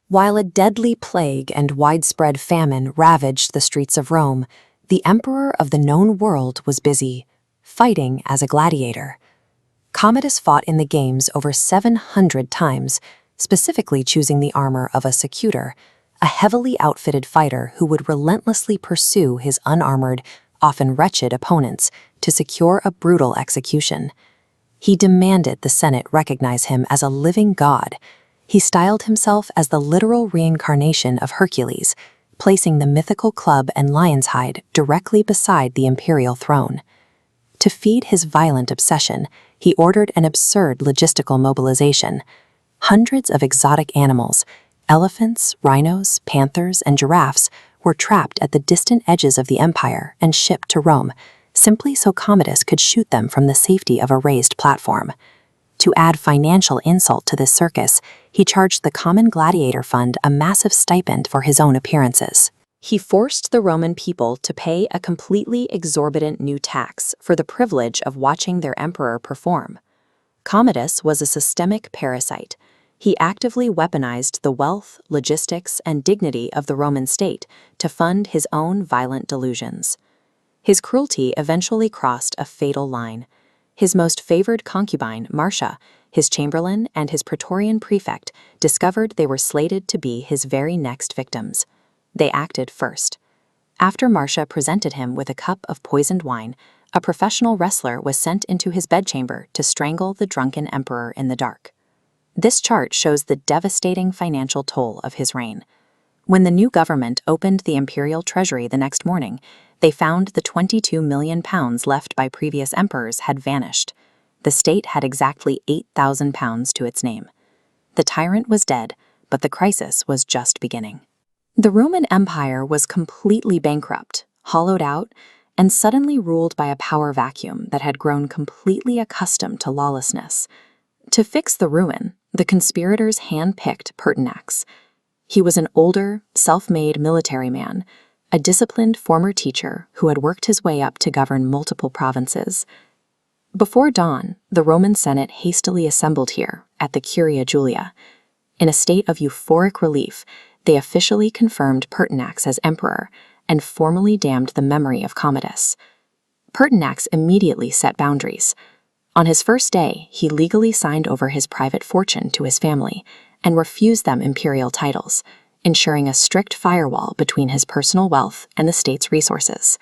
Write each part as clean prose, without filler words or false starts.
While a deadly plague and widespread famine ravaged the streets of Rome, the emperor of the known world was busy, fighting as a gladiator. Commodus fought in the games over 700 times, specifically choosing the armor of a secutor, a heavily outfitted fighter who would relentlessly pursue his unarmored, often wretched opponents to secure a brutal execution. He demanded the Senate recognize him as a living god. He styled himself as the literal reincarnation of Hercules, placing the mythical club and lion's hide directly beside the imperial throne. To feed his violent obsession, he ordered an absurd logistical mobilization. Hundreds of exotic animals, elephants, rhinos, panthers, and giraffes, were trapped at the distant edges of the empire and shipped to Rome, simply so Commodus could shoot them from the safety of a raised platform. To add financial insult to this circus, he charged the Common Gladiator Fund a massive stipend for his own appearances. He forced the Roman people to pay a completely exorbitant new tax for the privilege of watching their emperor perform. Commodus was a systemic parasite. He actively weaponized the wealth, logistics, and dignity of the Roman state to fund his own violent delusions. His cruelty eventually crossed a fatal line. His most favored concubine, Marcia, his chamberlain, and his praetorian prefect discovered they were slated to be his very next victims. They acted first. After Marcia presented him with a cup of poisoned wine, a professional wrestler was sent into his bedchamber to strangle the drunken emperor in the dark. This chart shows the devastating financial toll of his reign. When the new government opened the imperial treasury the next morning, they found the £22 million left by previous emperors had vanished. The state had exactly £8,000 to its name. The tyrant was dead, but the crisis was just beginning. The Roman Empire was completely bankrupt, hollowed out, and suddenly ruled by a power vacuum that had grown completely accustomed to lawlessness. To fix the ruin, the conspirators handpicked Pertinax. He was an older, self-made military man, a disciplined former teacher who had worked his way up to govern multiple provinces. Before dawn, the Roman Senate hastily assembled here at the Curia Julia. In a state of euphoric relief, they officially confirmed Pertinax as emperor and formally damned the memory of Commodus. Pertinax immediately set boundaries. On his first day, he legally signed over his private fortune to his family and refused them imperial titles, ensuring a strict firewall between his personal wealth and the state's resources.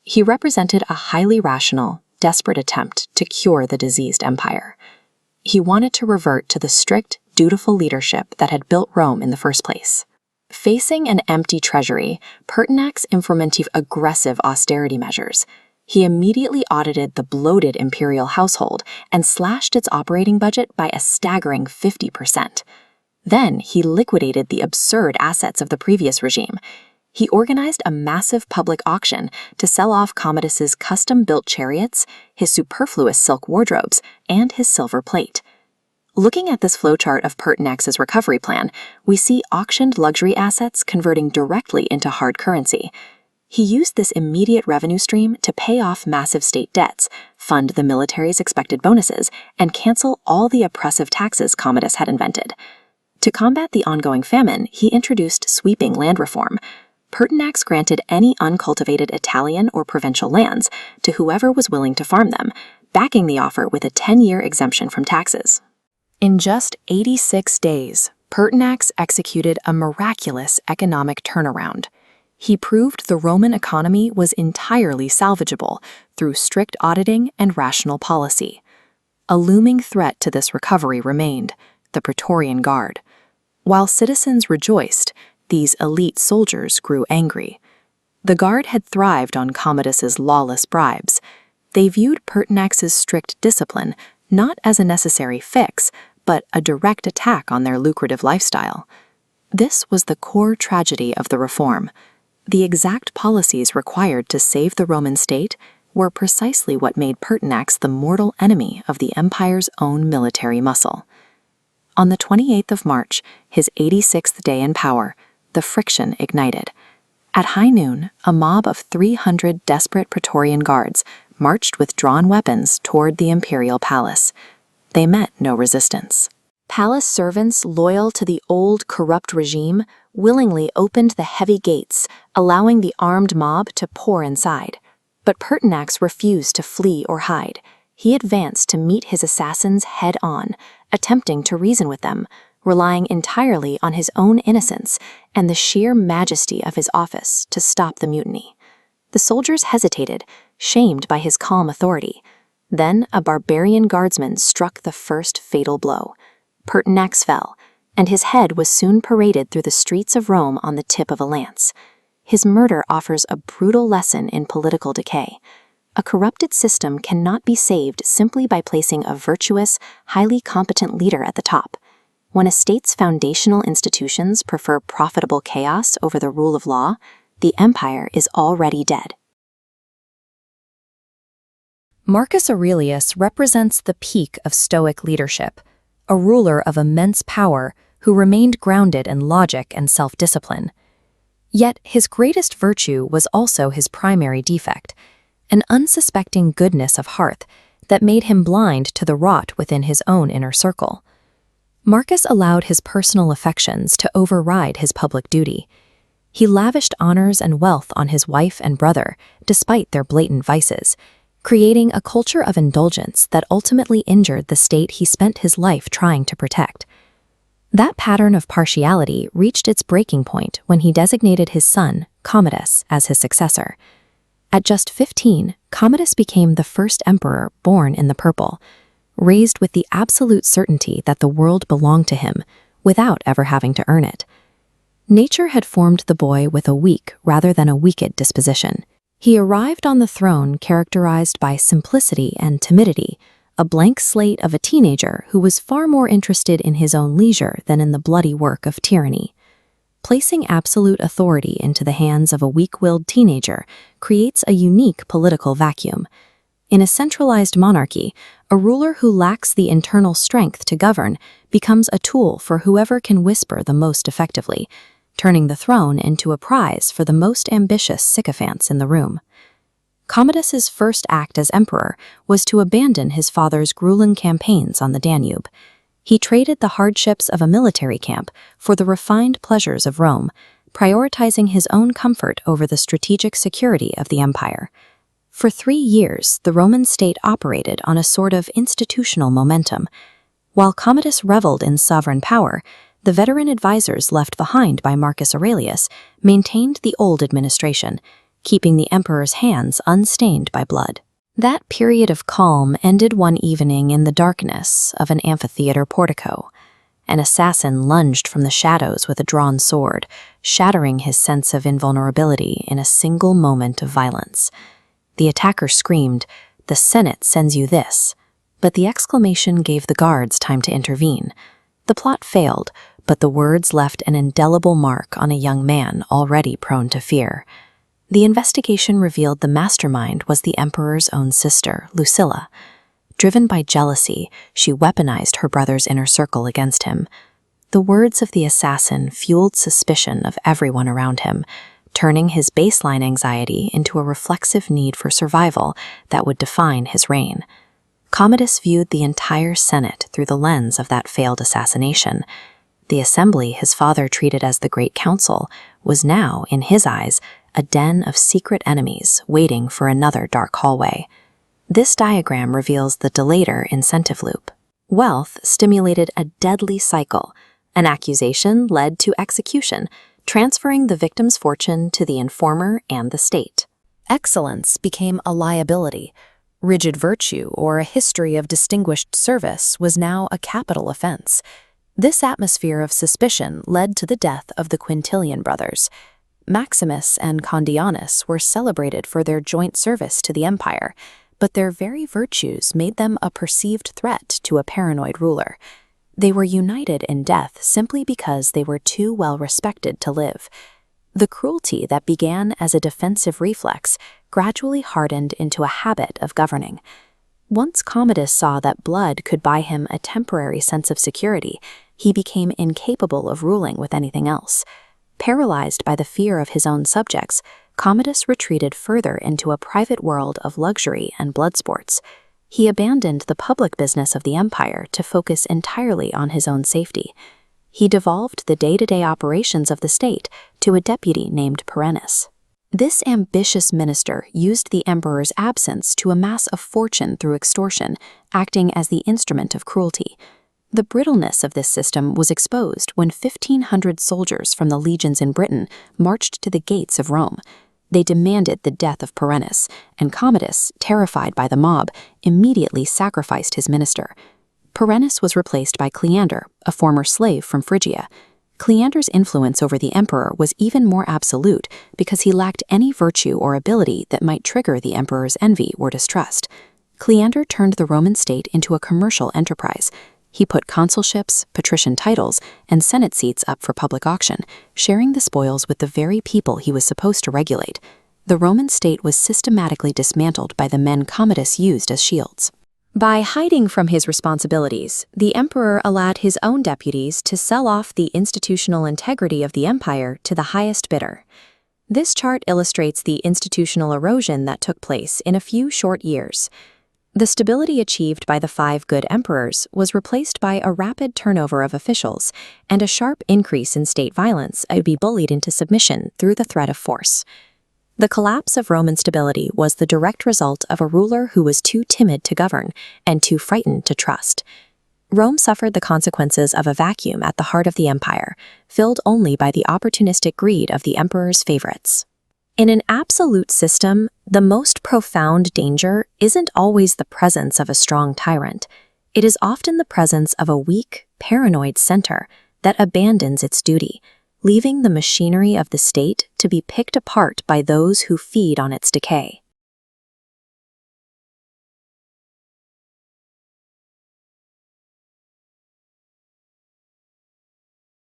He represented a highly rational, desperate attempt to cure the diseased empire. He wanted to revert to the strict, dutiful leadership that had built Rome in the first place. Facing an empty treasury, Pertinax implemented aggressive austerity measures. He immediately audited the bloated imperial household and slashed its operating budget by a staggering 50%. Then he liquidated the absurd assets of the previous regime. He organized a massive public auction to sell off Commodus's custom-built chariots, his superfluous silk wardrobes, and his silver plate. Looking at this flowchart of Pertinax's recovery plan, we see auctioned luxury assets converting directly into hard currency. He used this immediate revenue stream to pay off massive state debts, fund the military's expected bonuses, and cancel all the oppressive taxes Commodus had invented. To combat the ongoing famine, he introduced sweeping land reform. Pertinax granted any uncultivated Italian or provincial lands to whoever was willing to farm them, backing the offer with a 10-year exemption from taxes. In just 86 days, Pertinax executed a miraculous economic turnaround. He proved the Roman economy was entirely salvageable through strict auditing and rational policy. A looming threat to this recovery remained: the Praetorian Guard. While citizens rejoiced, these elite soldiers grew angry. The Guard had thrived on Commodus's lawless bribes. They viewed Pertinax's strict discipline not as a necessary fix, but a direct attack on their lucrative lifestyle. This was the core tragedy of the reform. The exact policies required to save the Roman state were precisely what made Pertinax the mortal enemy of the empire's own military muscle. On the 28th of March, his 86th day in power, the friction ignited. At high noon, a mob of 300 desperate Praetorian guards marched with drawn weapons toward the imperial palace. They met no resistance. Palace servants loyal to the old corrupt regime willingly opened the heavy gates, allowing the armed mob to pour inside. But Pertinax refused to flee or hide. He advanced to meet his assassins head-on, attempting to reason with them, relying entirely on his own innocence and the sheer majesty of his office to stop the mutiny. The soldiers hesitated, shamed by his calm authority. Then a barbarian guardsman struck the first fatal blow. Pertinax fell, and his head was soon paraded through the streets of Rome on the tip of a lance. His murder offers a brutal lesson in political decay. A corrupted system cannot be saved simply by placing a virtuous, highly competent leader at the top. When a state's foundational institutions prefer profitable chaos over the rule of law, the empire is already dead. Marcus Aurelius represents the peak of Stoic leadership, a ruler of immense power who remained grounded in logic and self-discipline. Yet his greatest virtue was also his primary defect, an unsuspecting goodness of heart that made him blind to the rot within his own inner circle. Marcus allowed his personal affections to override his public duty. He lavished honors and wealth on his wife and brother, despite their blatant vices, creating a culture of indulgence that ultimately injured the state he spent his life trying to protect. That pattern of partiality reached its breaking point when he designated his son, Commodus, as his successor. At just 15, Commodus became the first emperor born in the purple, raised with the absolute certainty that the world belonged to him, without ever having to earn it. Nature had formed the boy with a weak rather than a wicked disposition. He arrived on the throne characterized by simplicity and timidity, a blank slate of a teenager who was far more interested in his own leisure than in the bloody work of tyranny. Placing absolute authority into the hands of a weak-willed teenager creates a unique political vacuum. In a centralized monarchy, a ruler who lacks the internal strength to govern becomes a tool for whoever can whisper the most effectively, turning the throne into a prize for the most ambitious sycophants in the room. Commodus's first act as emperor was to abandon his father's grueling campaigns on the Danube. He traded the hardships of a military camp for the refined pleasures of Rome, prioritizing his own comfort over the strategic security of the empire. For 3 years, the Roman state operated on a sort of institutional momentum. While Commodus reveled in sovereign power, the veteran advisors left behind by Marcus Aurelius maintained the old administration, keeping the emperor's hands unstained by blood. That period of calm ended one evening in the darkness of an amphitheater portico. An assassin lunged from the shadows with a drawn sword, shattering his sense of invulnerability in a single moment of violence. The attacker screamed, "The Senate sends you this," but the exclamation gave the guards time to intervene. The plot failed, but the words left an indelible mark on a young man already prone to fear. The investigation revealed the mastermind was the emperor's own sister, Lucilla. Driven by jealousy, she weaponized her brother's inner circle against him. The words of the assassin fueled suspicion of everyone around him, turning his baseline anxiety into a reflexive need for survival that would define his reign. Commodus viewed the entire Senate through the lens of that failed assassination. The assembly his father treated as the Great Council was now, in his eyes, a den of secret enemies waiting for another dark hallway. This diagram reveals the delator incentive loop. Wealth stimulated a deadly cycle. An accusation led to execution, transferring the victim's fortune to the informer and the state. Excellence became a liability. Rigid virtue or a history of distinguished service was now a capital offense. This atmosphere of suspicion led to the death of the Quintilian brothers. Maximus and Condianus were celebrated for their joint service to the empire, but their very virtues made them a perceived threat to a paranoid ruler. They were united in death simply because they were too well respected to live. The cruelty that began as a defensive reflex gradually hardened into a habit of governing. Once Commodus saw that blood could buy him a temporary sense of security, he became incapable of ruling with anything else. Paralyzed by the fear of his own subjects, Commodus retreated further into a private world of luxury and blood sports. He abandoned the public business of the empire to focus entirely on his own safety. He devolved the day-to-day operations of the state to a deputy named Perennis. This ambitious minister used the emperor's absence to amass a fortune through extortion, acting as the instrument of cruelty. The brittleness of this system was exposed when 1,500 soldiers from the legions in Britain marched to the gates of Rome. They demanded the death of Perennis, and Commodus, terrified by the mob, immediately sacrificed his minister. Perennis was replaced by Cleander, a former slave from Phrygia. Cleander's influence over the emperor was even more absolute because he lacked any virtue or ability that might trigger the emperor's envy or distrust. Cleander turned the Roman state into a commercial enterprise. He put consulships, patrician titles, and senate seats up for public auction, sharing the spoils with the very people he was supposed to regulate. The Roman state was systematically dismantled by the men Commodus used as shields. By hiding from his responsibilities, the emperor allowed his own deputies to sell off the institutional integrity of the empire to the highest bidder. This chart illustrates the institutional erosion that took place in a few short years. The stability achieved by the 5 good emperors was replaced by a rapid turnover of officials and a sharp increase in state violence that would be bullied into submission through the threat of force. The collapse of Roman stability was the direct result of a ruler who was too timid to govern and too frightened to trust. Rome suffered the consequences of a vacuum at the heart of the empire, filled only by the opportunistic greed of the emperor's favorites. In an absolute system, the most profound danger isn't always the presence of a strong tyrant. It is often the presence of a weak, paranoid center that abandons its duty, leaving the machinery of the state to be picked apart by those who feed on its decay.